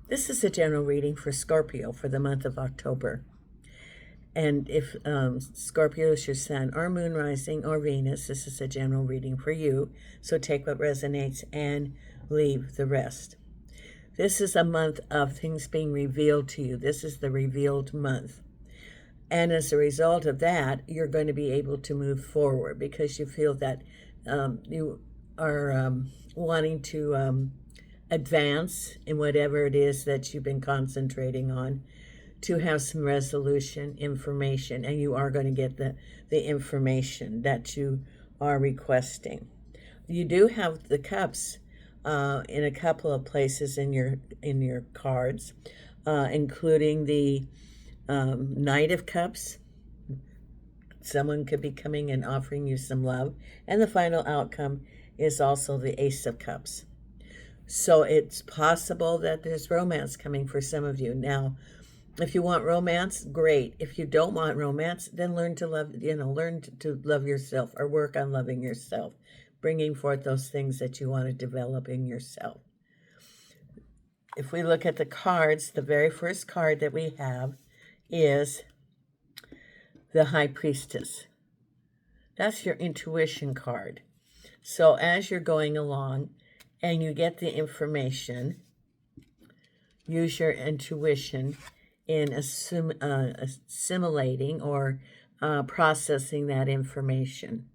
This is a general reading for Scorpio for the month of October. And if Scorpio is your sun or moon rising or Venus, this is a general reading for you. So take what resonates and leave the rest. This is a month of things being revealed to you. This is the revealed month. And as a result of that, you're going to be able to move forward because you feel that you are wanting to advance in whatever it is that you've been concentrating on, to have some resolution information, and you are going to get the information that you are requesting. You do have the cups in a couple of places in your cards, including the Knight of Cups. Someone could be coming and offering you some love, and the final outcome is also the Ace of Cups. So it's possible that there's romance coming for some of you. Now, if you want romance, great. If you don't want romance, then learn to love yourself, or work on loving yourself, bringing forth those things that you want to develop in yourself. If we look at the cards, the very first card that we have is the High Priestess. That's your intuition card. So as you're going along and you get the information, use your intuition in assimilating or processing that information.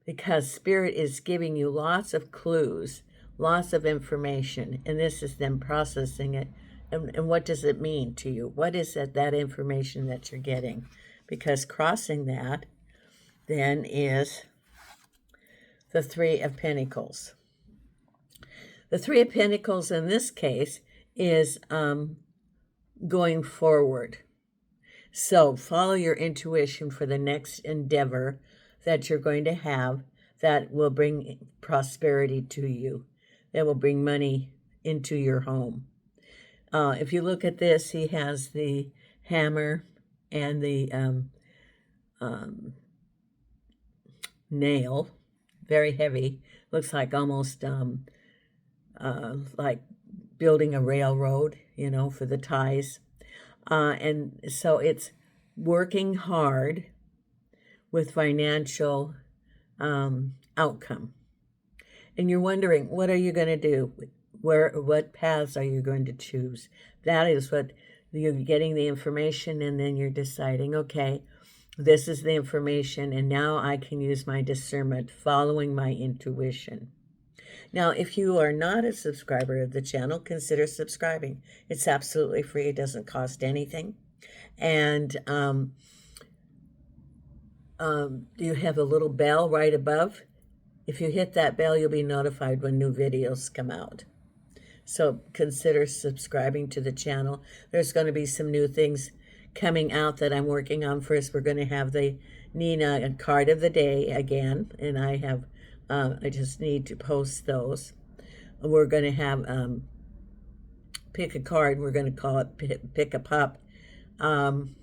Because Spirit is giving you lots of clues, lots of information, and this is them processing it. And what does it mean to you? What is that information that you're getting? Because crossing that then is the Three of Pentacles. The Three of Pentacles in this case is going forward. So follow your intuition for the next endeavor that you're going to have that will bring prosperity to you, that will bring money into your home. If you look at this, he has the hammer and the nail, very heavy. Looks like almost like building a railroad, for the ties. And so it's working hard with financial outcome. And you're wondering, what are you going to do? What paths are you going to choose? That is what you're getting the information, and then you're deciding, okay, this is the information, and now I can use my discernment following my intuition. Now, if you are not a subscriber of the channel, consider subscribing. It's absolutely free. It doesn't cost anything. And you have a little bell right above. If you hit that bell, you'll be notified when new videos come out. So consider subscribing to the channel. There's going to be some new things coming out that I'm working on. First, we're going to have the Nena card of the day again, and I just need to post those. We're going to have pick a card. We're going to call it pick a pup. And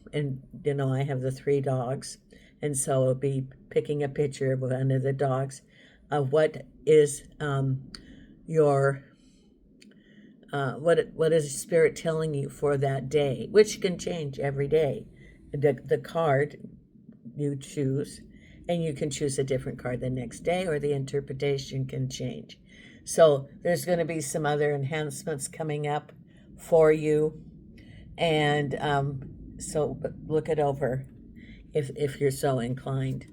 I have the 3 dogs, and so I'll be picking a picture of one of the dogs of what is your what is Spirit telling you for that day, which can change every day. The card you choose, and you can choose a different card the next day, or the interpretation can change. So there's going to be some other enhancements coming up for you, and so look it over if you're so inclined.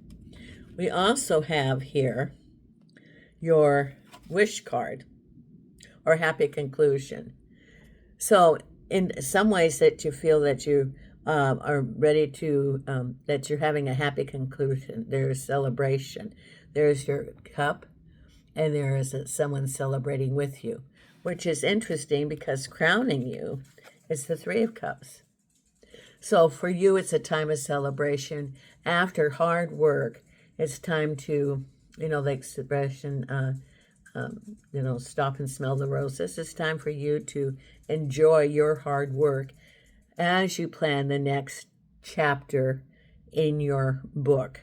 We also have here your wish card, or happy conclusion. So in some ways that you feel that you are ready to, that you're having a happy conclusion, there's celebration. There's your cup, and there is someone celebrating with you, which is interesting because crowning you is the 3 of Cups. So for you, it's a time of celebration. After hard work, it's time to, the expression, stop and smell the roses. It's time for you to enjoy your hard work as you plan the next chapter in your book,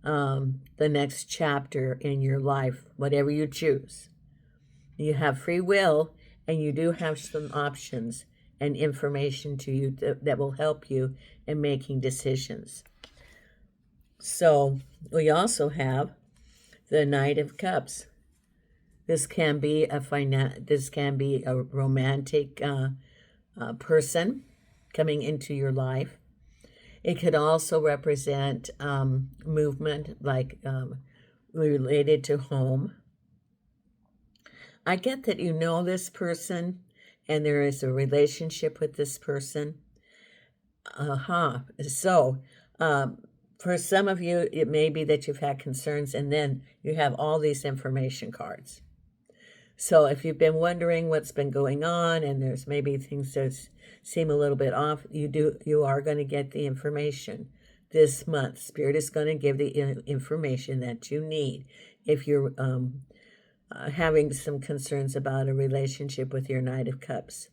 the next chapter in your life, whatever you choose. You have free will, and you do have some options and information to you that will help you in making decisions. So we also have the Knight of Cups. This can be a romantic person coming into your life. It could also represent movement, like related to home. I get that you know this person and there is a relationship with this person. So, for some of you, it may be that you've had concerns and then you have all these information cards. So if you've been wondering what's been going on and there's maybe things that seem a little bit off, you are going to get the information this month. Spirit is going to give the information that you need. If you're having some concerns about a relationship with your Knight of Cups.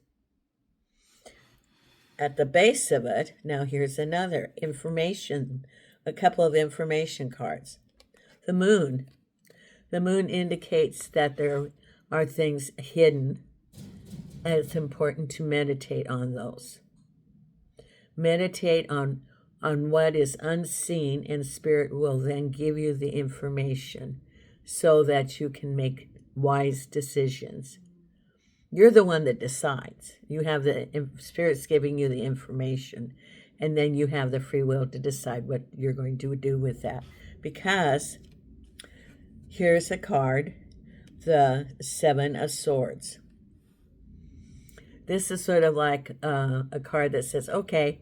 At the base of it, now here's another information, a couple of information cards. The moon. The moon indicates that there are things hidden, and it's important to meditate on those. Meditate on what is unseen, and Spirit will then give you the information so that you can make wise decisions. You're the one that decides. You have the Spirit's giving you the information, and then you have the free will to decide what you're going to do with that. Because here's a card, the Seven of Swords. This is sort of like a card that says, okay,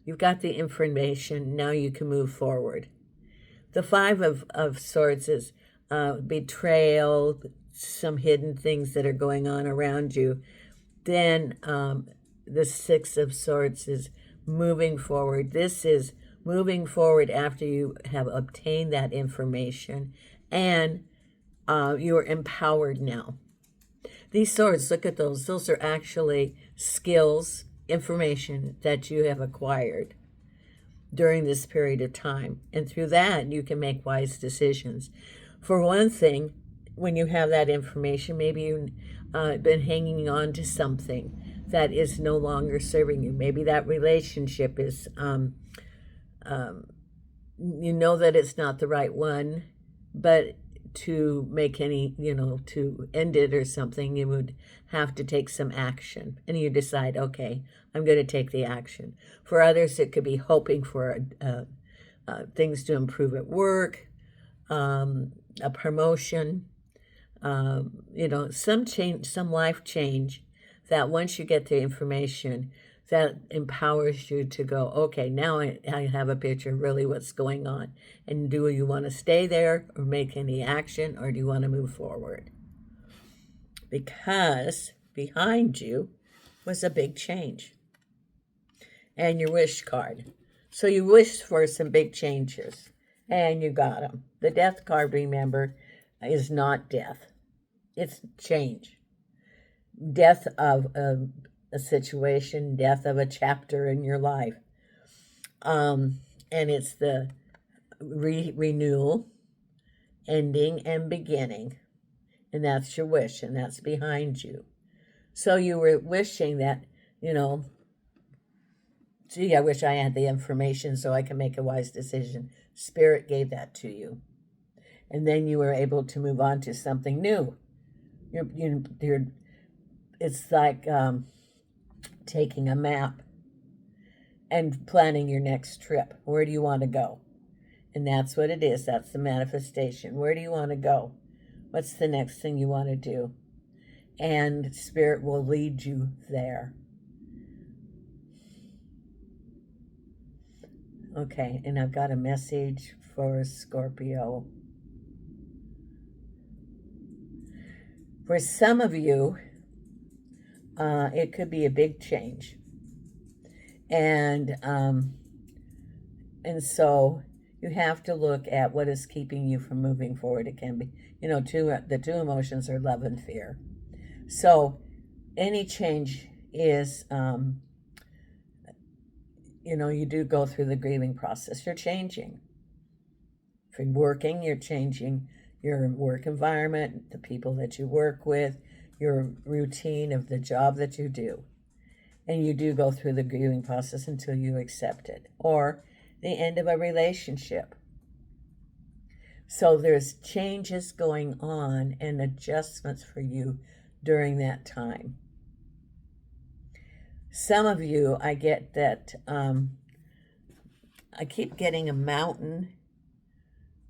you've got the information, now you can move forward. The Five of Swords is betrayal, some hidden things that are going on around you. Then the Six of Swords is moving forward. This is moving forward after you have obtained that information and you are empowered now. These swords, look at those. Those are actually skills, information that you have acquired during this period of time. And through that, you can make wise decisions. For one thing, when you have that information, maybe you've been hanging on to something that is no longer serving you. Maybe that relationship is, you know that it's not the right one, but to make any, to end it or something, you would have to take some action. And you decide, okay, I'm going to take the action. For others, it could be hoping for things to improve at work, a promotion, some change, some life change that once you get the information, that empowers you to go, okay, now I have a picture of really what's going on. And do you want to stay there or make any action, or do you want to move forward? Because behind you was a big change. And your wish card. So you wished for some big changes, and you got them. The Death card, remember, is not death. It's change. Death of a situation, death of a chapter in your life. And it's the renewal, ending, and beginning. And that's your wish, and that's behind you. So you were wishing that, gee, I wish I had the information so I can make a wise decision. Spirit gave that to you. And then you were able to move on to something new. It's like taking a map and planning your next trip. Where do you want to go? And that's what it is. That's the manifestation. Where do you want to go? What's the next thing you want to do? And Spirit will lead you there. Okay, and I've got a message for Scorpio. For some of you, it could be a big change. And so you have to look at what is keeping you from moving forward. It can be, the two emotions are love and fear. So any change is, you do go through the grieving process. You're changing. If you're working, you're changing your work environment, the people that you work with. your routine of the job that you do. And you do go through the grieving process until you accept it. Or the end of a relationship. So there's changes going on and adjustments for you during that time. Some of you, I get that I keep getting a mountain,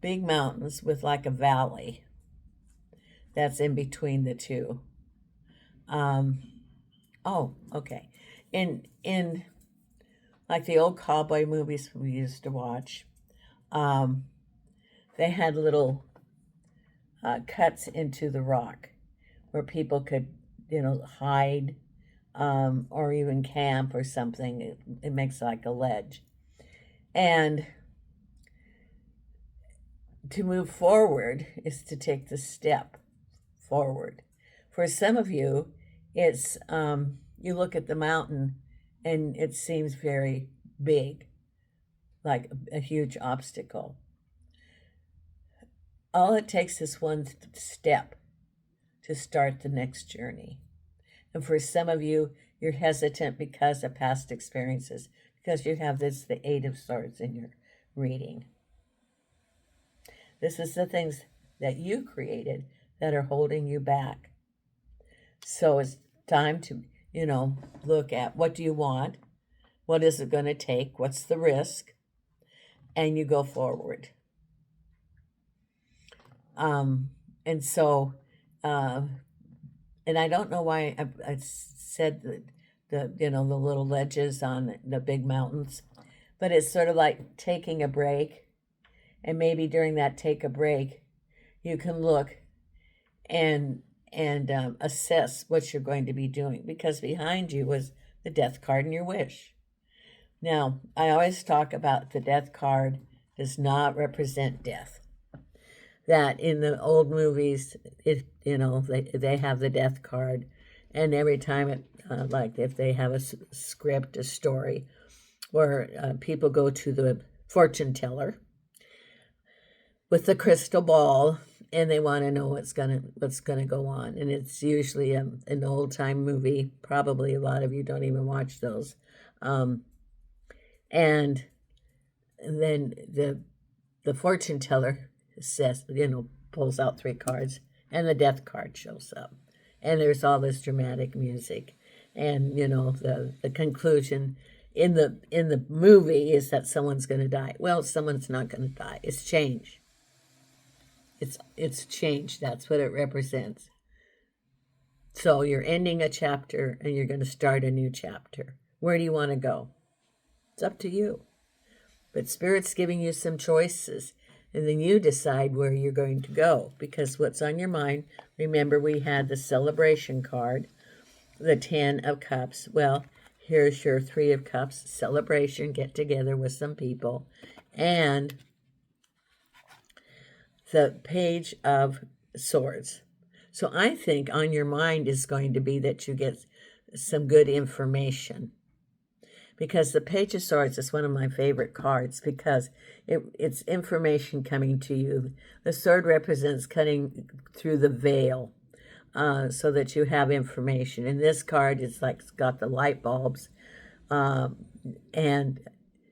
big mountains with like a valley that's in between the two. Oh, okay. In like the old cowboy movies we used to watch, they had little cuts into the rock where people could, hide or even camp or something. It makes like a ledge. And to move forward is to take the step forward. For some of you, it's you look at the mountain and it seems very big, like a huge obstacle. All it takes is one step to start the next journey. And for some of you, you're hesitant because of past experiences, because you have the Eight of Swords in your reading. This is the things that you created that are holding you back. So it's time to, look at what do you want? What is it going to take? What's the risk? And you go forward. And so, and I don't know why I said the little ledges on the big mountains, but it's sort of like taking a break. And maybe during that take a break, you can look and assess what you're going to be doing, because behind you was the death card and your wish. Now, I always talk about the death card does not represent death. That in the old movies, they have the death card, and every time like if they have a script, a story, where people go to the fortune teller with the crystal ball, and they want to know what's gonna go on, and it's usually an old time movie. Probably a lot of you don't even watch those, and then the fortune teller says, pulls out 3 cards, and the death card shows up, and there's all this dramatic music, and the conclusion in the movie is that someone's going to die. Well, someone's not going to die. It's change. It's change. That's what it represents. So you're ending a chapter and you're going to start a new chapter. Where do you want to go? It's up to you. But Spirit's giving you some choices, and then you decide where you're going to go, because what's on your mind. Remember, we had the celebration card, the 10 of Cups. Well, here's your 3 of Cups, celebration, get together with some people, and the Page of Swords. So I think on your mind is going to be that you get some good information, because the Page of Swords is one of my favorite cards, because it's information coming to you. The sword represents cutting through the veil, so that you have information. And this card is like it's got the light bulbs, and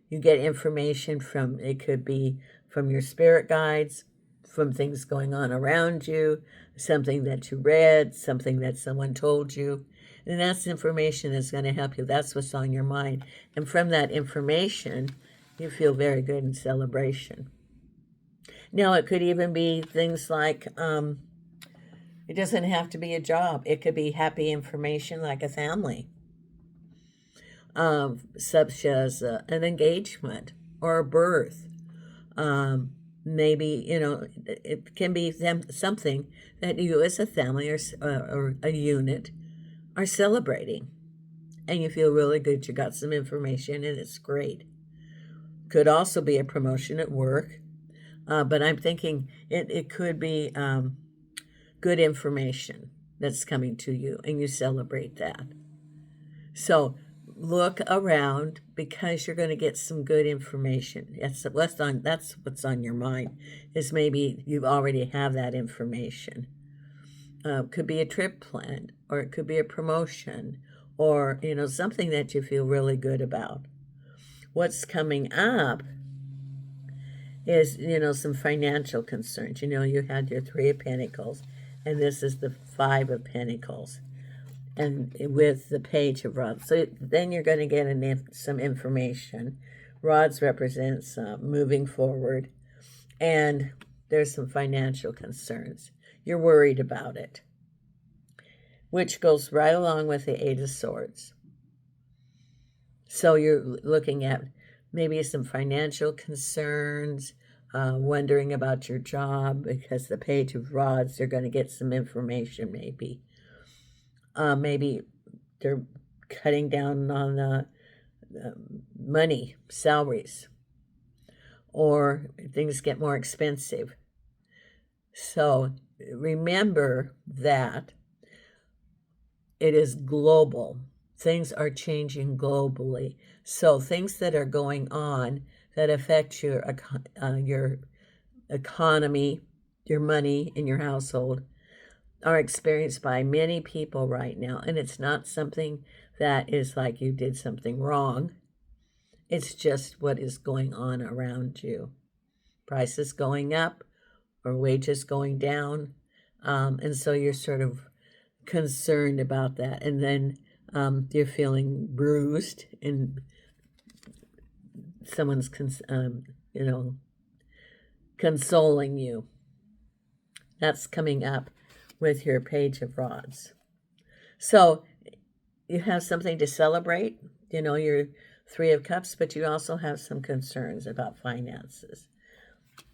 you get information from, it could be from your spirit guides, from things going on around you, something that you read, something that someone told you. And that's information that's going to help you. That's what's on your mind. And from that information, you feel very good in celebration. Now, it could even be things like, it doesn't have to be a job. It could be happy information like a family, such as an engagement or a birth. Maybe, it can be something that you as a family or a unit are celebrating, and you feel really good. You got some information, and it's great. Could also be a promotion at work, but I'm thinking it could be good information that's coming to you, and you celebrate that. So look around, because you're going to get some good information. That's what's on your mind, is maybe you already have that information. Could be a trip planned, or it could be a promotion, or, something that you feel really good about. What's coming up is, some financial concerns. You had your Three of Pentacles, and this is the Five of Pentacles, and with the Page of Rods. So then you're going to get some information. Rods represents moving forward, and there's some financial concerns. You're worried about it, which goes right along with the Eight of Swords. So you're looking at maybe some financial concerns, wondering about your job, because the Page of Rods, they're going to get some information maybe. Maybe they're cutting down on the money, salaries, or things get more expensive. So remember that it is global. Things are changing globally. So things that are going on that affect your economy, your money in your household, are experienced by many people right now. And it's not something that is like you did something wrong. It's just what is going on around you. Prices going up or wages going down. And so you're sort of concerned about that. And then you're feeling bruised, and someone's consoling you. That's coming up with your Page of Rods. So you have something to celebrate, your Three of Cups, but you also have some concerns about finances,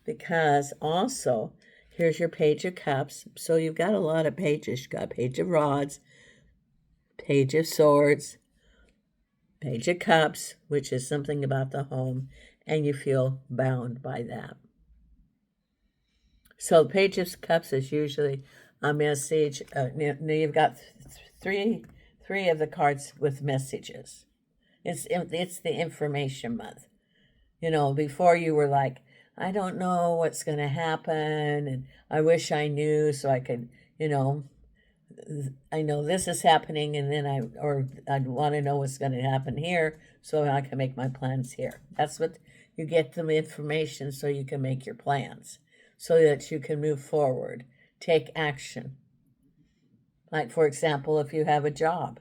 because also here's your Page of Cups. So you've got a lot of pages. You've got Page of Rods, Page of Swords, Page of Cups, which is something about the home, and you feel bound by that. So Page of Cups is usually a message. Now you've got three of the cards with messages. It's the information month. Before you were like, I don't know what's going to happen, and I wish I knew so I could, I know this is happening, and then I'd want to know what's going to happen here so I can make my plans here. That's what you get, the information so you can make your plans, so that you can move forward, take action. Like, for example, if you have a job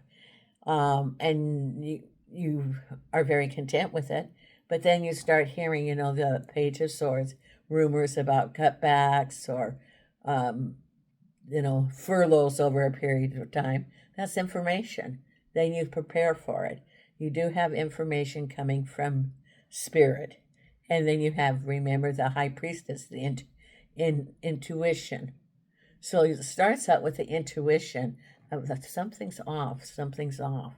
and you are very content with it, but then you start hearing, the Page of Swords, rumors about cutbacks or, furloughs over a period of time. That's information. Then you prepare for it. You do have information coming from Spirit. And then you have, remember, the High Priestess, the intuition. So it starts out with the intuition of that something's off.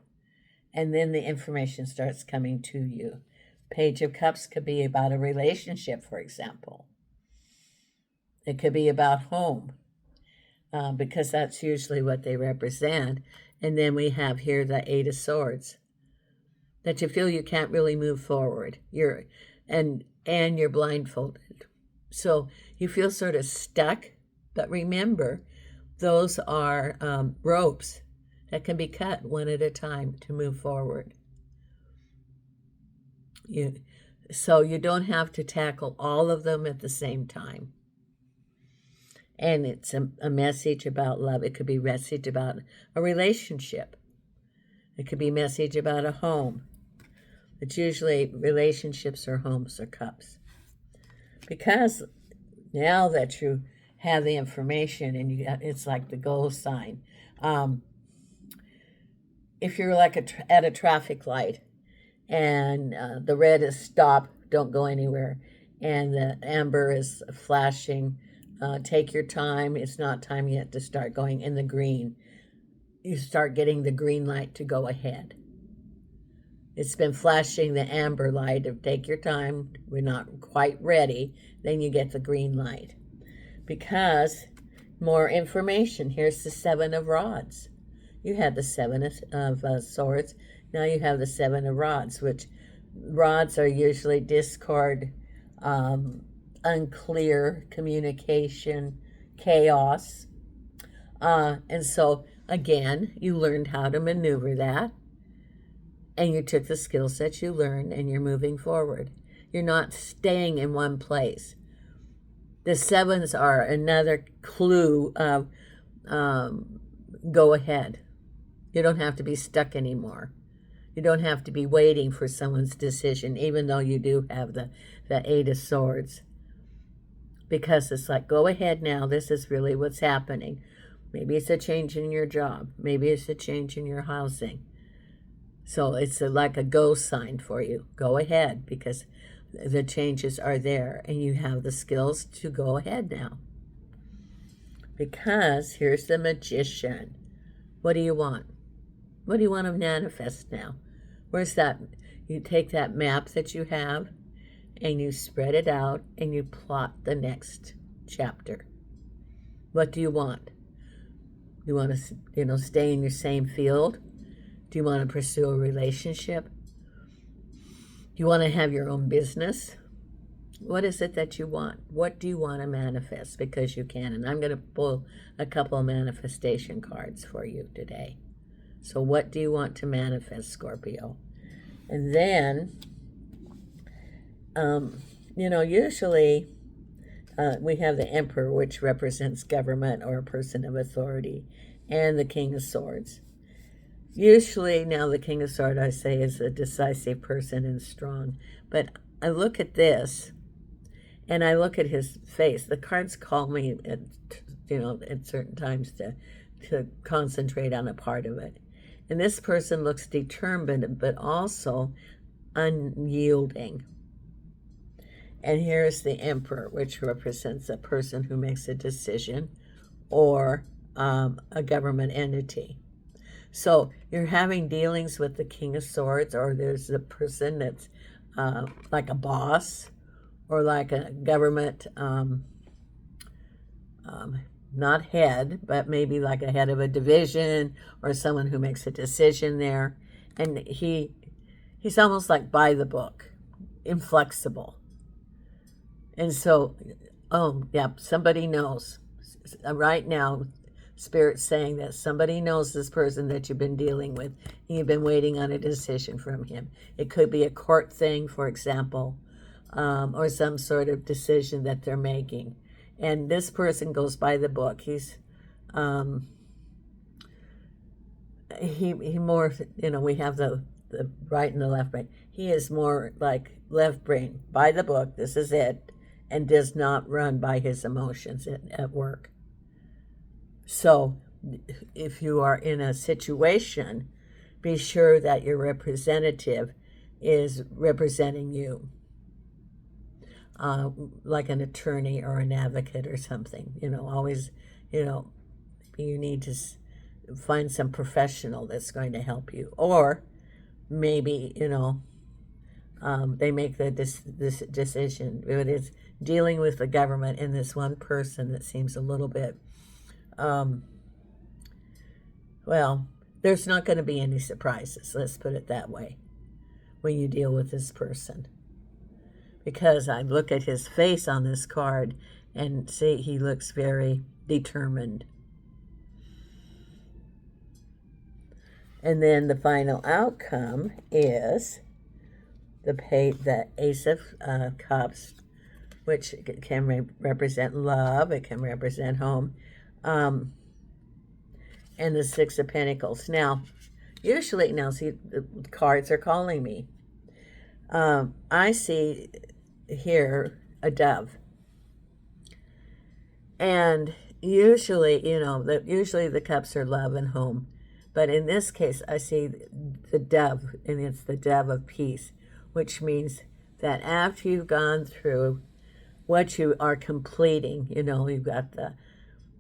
And then the information starts coming to you. Page of Cups could be about a relationship, for example. It could be about home, because that's usually what they represent. And then we have here the Eight of Swords, that you feel you can't really move forward. You're blindfolded. So you feel sort of stuck. But remember, those are ropes that can be cut one at a time to move forward. So you don't have to tackle all of them at the same time. And it's a message about love. It could be a message about a relationship. It could be a message about a home. It's usually relationships or homes or cups. Because now that you have the information and it's like the go sign. If you're like at a traffic light and the red is stop, don't go anywhere, and the amber is flashing, take your time, it's not time yet to start going, in the green, you start getting the green light to go ahead. It's been flashing the amber light of take your time, we're not quite ready, then you get the green light. Because more information. Here's the Seven of Rods. You had the Seven of Swords. Now you have the Seven of Rods, which rods are usually discord, unclear communication, chaos. And so, again, you learned how to maneuver that, and you took the skill sets you learned, and you're moving forward. You're not staying in one place. The sevens are another clue of go ahead. You don't have to be stuck anymore. You don't have to be waiting for someone's decision, even though you do have the Eight of Swords. Because it's like, go ahead now. This is really what's happening. Maybe it's a change in your job. Maybe it's a change in your housing. So it's like a go sign for you. Go ahead, because the changes are there and you have the skills to go ahead now. Because here's the Magician. What do you want? What do you want to manifest now? Where's that? You take that map that you have and you spread it out and you plot the next chapter. What do you want? Do you want to, stay in your same field? Do you want to pursue a relationship? Do you want to have your own business? What is it that you want? What do you want to manifest? Because you can. And I'm going to pull a couple of manifestation cards for you today. So what do you want to manifest, Scorpio? And then, usually we have the Emperor, which represents government or a person of authority, and the King of Swords. Usually now the King of Swords, I say, is a decisive person and strong. But I look at this, and I look at his face. The cards call me at certain times to concentrate on a part of it. And this person looks determined, but also unyielding. And here's the Emperor, which represents a person who makes a decision or a government entity. So you're having dealings with the King of Swords, or there's a person that's like a boss or like a government, not head, but maybe like a head of a division or someone who makes a decision there. And he's almost like by the book, inflexible. And so, somebody knows. Right now, Spirit's saying that somebody knows this person that you've been dealing with, and you've been waiting on a decision from him. It could be a court thing, for example, or some sort of decision that they're making. And this person goes by the book. He's, he more, we have the right and the left brain. He is more like left brain, by the book, this is it, and does not run by his emotions at work. So if you are in a situation, be sure that your representative is representing you. Like an attorney or an advocate or something, always, you need to find some professional that's going to help you. Or maybe, they make this decision. It is dealing with the government and this one person that seems a little bit, there's not going to be any surprises, let's put it that way, when you deal with this person. Because I look at his face on this card and see he looks very determined. And then the final outcome is the Ace of Cups, which can represent love, it can represent home, and the Six of Pentacles. Now, see, the cards are calling me. I see here a dove. And usually, usually the cups are love and home. But in this case, I see the dove, and it's the dove of peace, which means that after you've gone through what you are completing, you've got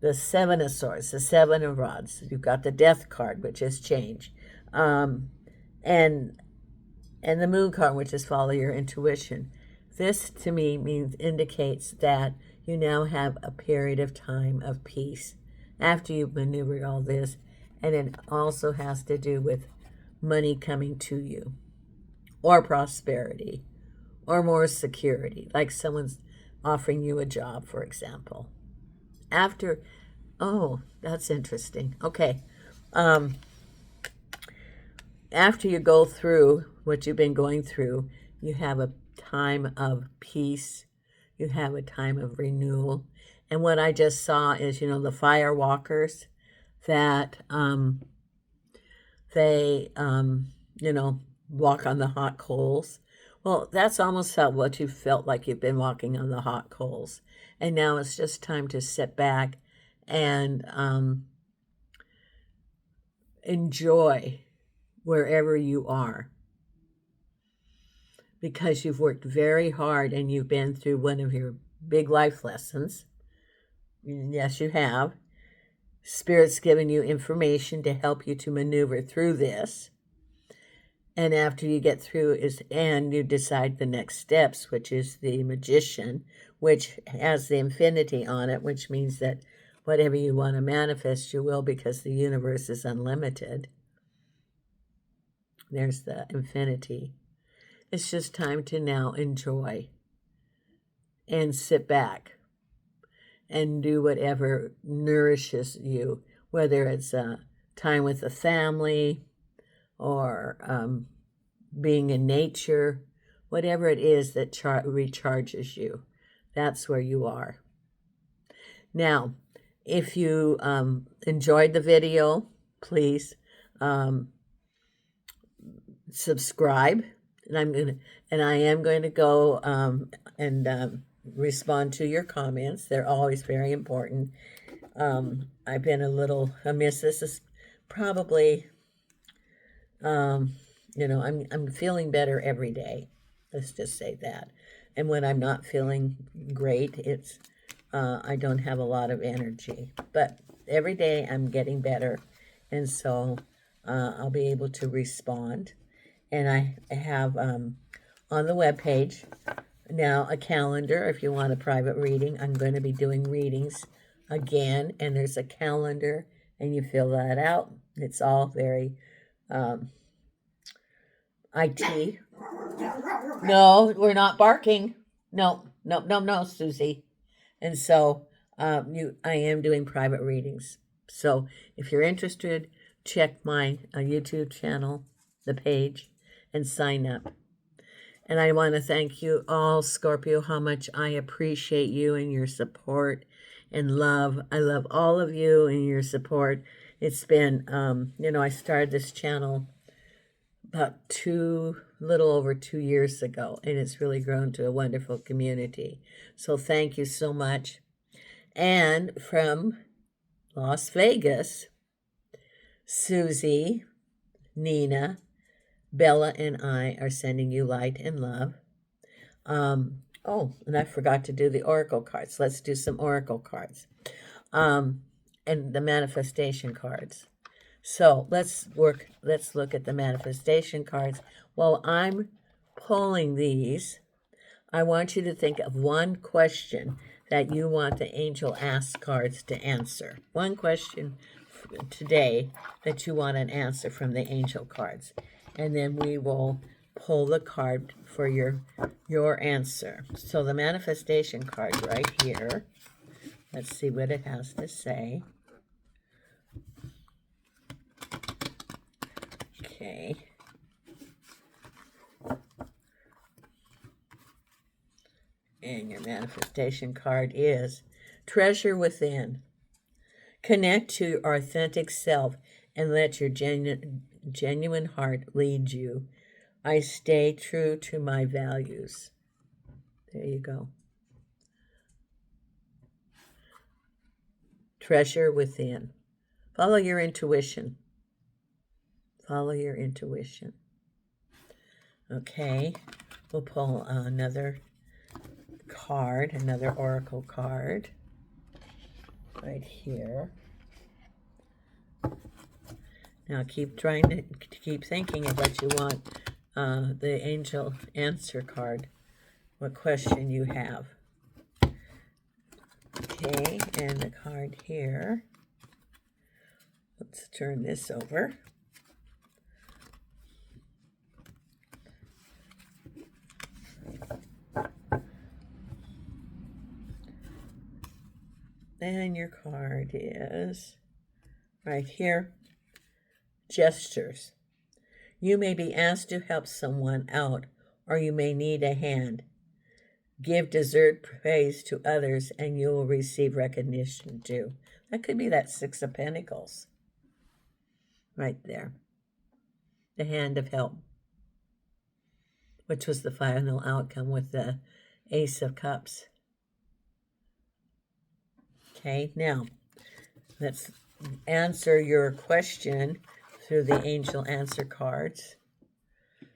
the Seven of Swords, the Seven of Rods, you've got the Death card, which is change, and the Moon card, which is follow your intuition. This, to me, indicates that you now have a period of time of peace after you've maneuvered all this, and it also has to do with money coming to you, or prosperity, or more security, like someone's offering you a job, for example. After Oh, that's interesting. Okay. Um, After you go through what you've been going through, you have a time of peace. You have a time of renewal. And what I just saw is, the fire walkers that they, walk on the hot coals. Well, that's almost what you felt like you've been walking on the hot coals. And now it's just time to sit back and enjoy wherever you are, because you've worked very hard and you've been through one of your big life lessons. Yes, you have. Spirit's given you information to help you to maneuver through this. And after you get through and you decide the next steps, which is the magician, which has the infinity on it, which means that whatever you want to manifest, you will, because the universe is unlimited. There's the infinity. It's just time to now enjoy and sit back and do whatever nourishes you, whether it's time with the family or being in nature, whatever it is that recharges you. That's where you are. Now, if you enjoyed the video, please subscribe. And I am going to go and respond to your comments. They're always very important. I've been a little amiss. This is probably, I'm feeling better every day. Let's just say that. And when I'm not feeling great, it's I don't have a lot of energy. But every day I'm getting better, and so I'll be able to respond. And I have on the webpage now a calendar if you want a private reading. I'm going to be doing readings again, and there's a calendar, and you fill that out. It's all very IT. No, we're not barking. No, Suzy. And so I am doing private readings. So if you're interested, check my YouTube channel, the page, and sign up. And I want to thank you all, Scorpio, how much I appreciate you and your support and love. I love all of you and your support. It's been, I started this channel about little over 2 years ago, and it's really grown to a wonderful community. So thank you so much. And from Las Vegas, Suzy, Nena, Bella, and I are sending you light and love. And I forgot to do the oracle cards. Let's do some oracle cards. And the manifestation cards. So let's look at the manifestation cards. While I'm pulling these, I want you to think of one question that you want the angel ask cards to answer. One question today that you want an answer from the angel cards. And then we will pull the card for your answer. So the manifestation card right here. Let's see what it has to say. Okay. And your manifestation card is Treasure Within. Connect to your authentic self and let your genuine heart lead you. I stay true to my values. There you go. Treasure within. Follow your intuition. Follow your intuition. Okay, we'll pull another card, another oracle card right here. Now keep thinking of what you want the angel answer card, what question you have. Okay, and the card here. Let's turn this over. And your card is right here, gestures. You may be asked to help someone out, or you may need a hand. Give dessert praise to others, and you will receive recognition too. That could be that Six of Pentacles right there. The hand of help, which was the final outcome with the Ace of Cups. Okay, now let's answer your question through the angel answer cards.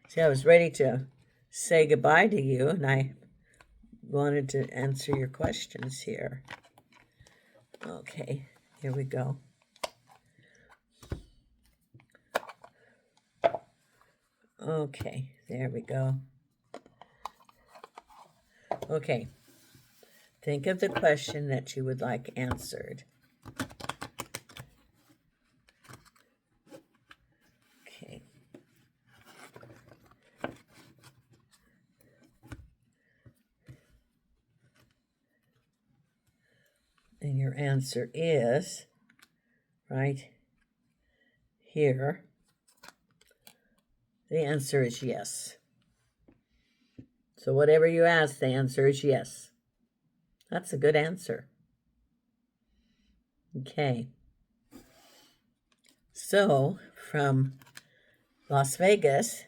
See, I was ready to say goodbye to you, and I wanted to answer your questions here. Okay, here we go. Okay, there we go. Okay, think of the question that you would like answered. Okay. And your answer is right here. The answer is yes. So whatever you ask, the answer is yes. That's a good answer. Okay. So from Las Vegas,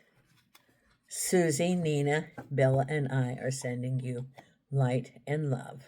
Suzy, Nena, Bella, and I are sending you light and love.